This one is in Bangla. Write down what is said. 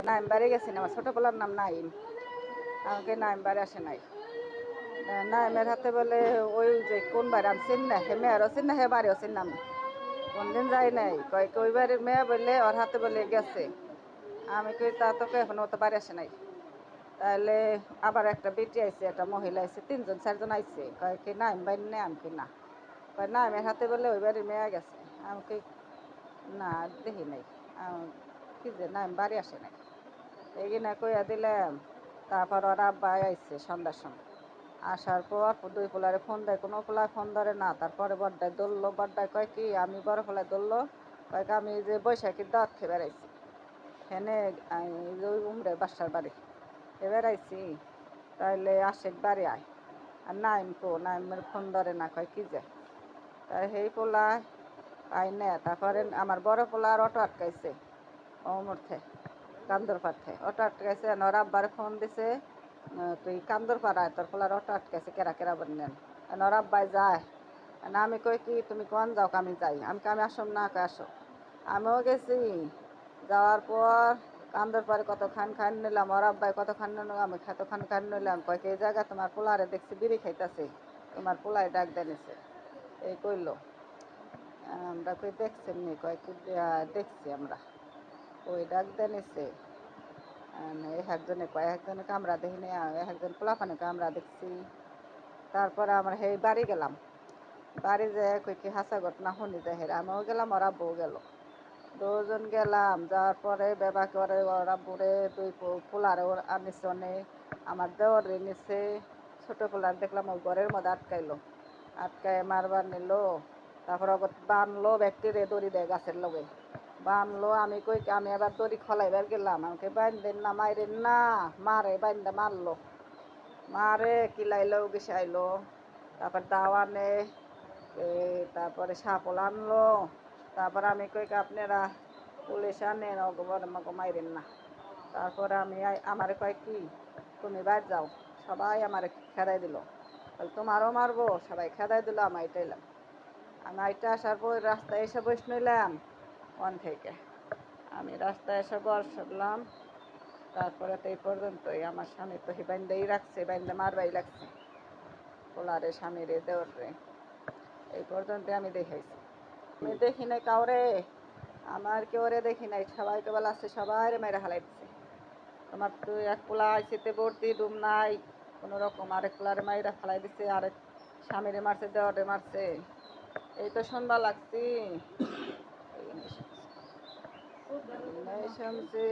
নাইম বাড়ি গেছি না, আমার ছোটো পোলার নাম নাইম। আমাকে নাইম বাড়ি আসে নাই। নাইমের হাতে বলে ওই যে কোন বাড়ি আমি চিন না, হে মেয়েরও চিন না, হে বাড়িও চিন না আমি। কোনদিন যাই নাই, কয় ওই বাড়ির মেয়ে বললে ওর হাতে বলে গেছে। আমি কই তা তোকে এখন ও তো বাড়ি আসে নাই। তাহলে আবার একটা বেটি আইছে, একটা মহিলা আইছে, 3জন 4জন আইছে, কয় কি নাইম বাড়ি নেই, আমি কি না। কয় নাইমের হাতে বলে ওই বাড়ির মেয়ে গেছে। আমি কই না দেখি নাই। কি যে নাইম বাড়ি আসে নাই। এইখানে কইয়া দিলাম। তারপর ওর আব্বা আইছে সন্ধ্যার সময়। আসার পর দুই পোলারে ফোন দেয়, কোনো পোলায় ফোন ধরে না। তারপরে বড্ডায় ধরলো, বড্ডায় কয় কি আমি বড় পোলায় ধরলো, কয় কি আমি যে বৈশাখীর দাঁত খেয়ে বেড়াইছি হেনে, ওই উমরে বাসার বাড়ি খেয়ে বেড়াইছি, তাইলে আশেক বাড়ি আয়। আর নাইম কো, নাইমের ফোন ধরে না, কয় কি যে। তাই সেই পোলা আই নে। তারপরে আমার বড় পোলার অটো আটকাইছে অমরথে, কান্দর পাঠে অটো আটকাইছে। ওর আব্বারে ফোন দিছে, তুই কান্দর পাড়ায় তোর পোলার অটো আটকাইছে, কেরা কেরা বললেন। ওর আব্বাই যায় না। আমি কই কি তুমি কোন যাও, আমি যাই। আমি আসম না, কে আসো। আমিও গেছি। যাওয়ার পর কান্দর পাড়ে কতক্ষণ খান নিলাম, ওর আব্বাই কতক্ষণ নিলাম, আমি কতক্ষণ খান নিলাম। কয় কি এই জায়গায় তোমার পোলারে দেখছি বিড়ি খাইতেছে, তোমার পোলায় ডাক দেনিছে, এই কইলো। আমরা কই দেখছেন নি, কয় কি দেখছি আমরা। ওই ডাক দেনিছে, একজনে কয়, একজনে কামরা দেখিনি, একজন পোলাপানে কামরা দেখছি। তারপরে আমরা সেই বাড়ি গেলাম। বাড়ি যেয়ে কই কি হাসা ঘটনা শুনি যায়, হেরা আমিও গেলাম, ওরা বউ গেল, দুজন গেলাম। যাওয়ার পরে বেবা করে ওরা বুড়ে দুই পোলারে আনিছে অনেক, আমার দেওয়ার নিছে। ছোটো পোলার দেখলাম ওই ঘরের মধ্যে আটকাইলো, আটকায় মারবার নিল। তারপর বানলো ব্যক্তিরে দড়ি দেয় গাছের লগে বানলো। আমি কই আমি এবার দড়ি খলাইবার গেলাম, আমাকে বাইন্দেন না, মাইরেন না, মারে বাইন্দা মারলো, মারে কিলাইলো গেসাইলো। তারপর দাওয়ানে তারপরে সাপল আনলো। তারপর আমি কই আপনারা পুলিশ আনেন, আমাকে মাইরেন না। তারপরে আমি আমারে কয় কি তুমি বাইর যাও। সবাই আমারে খেদাই দিল, তোমারও মারবো, সবাই খেদাই দিল। আমি আইটাইলাম, আমি আইটা আসার পর রাস্তায় এসে বস নিলাম। ওখান থেকে আমি রাস্তায় এসে বসলাম। তারপরে তো এই পর্যন্তই। আমার স্বামী তো হি বাইন্দাই রাখছে, বাইন্দা মারবাই লাগছে পোলারে, স্বামীরে, দেওরে। এই পর্যন্ত আমি দেখাইছি। আমি দেখি নাই কাউরে, আমার কেউরে দেখি নাই। সবাইকে বলা আছে, সবাই মেরে হালাই দিচ্ছে। তোমার তো এক পোলা আইসিতে ভর্তি ডুম নাই কোনো রকম, আরেক পোলারে মাইরা ফেলাই দিচ্ছে, আরেক স্বামীরে মারছে, দেওয়ারে মারছে। এই তো সন্ধ্যা লাগছি, এই শুনছি।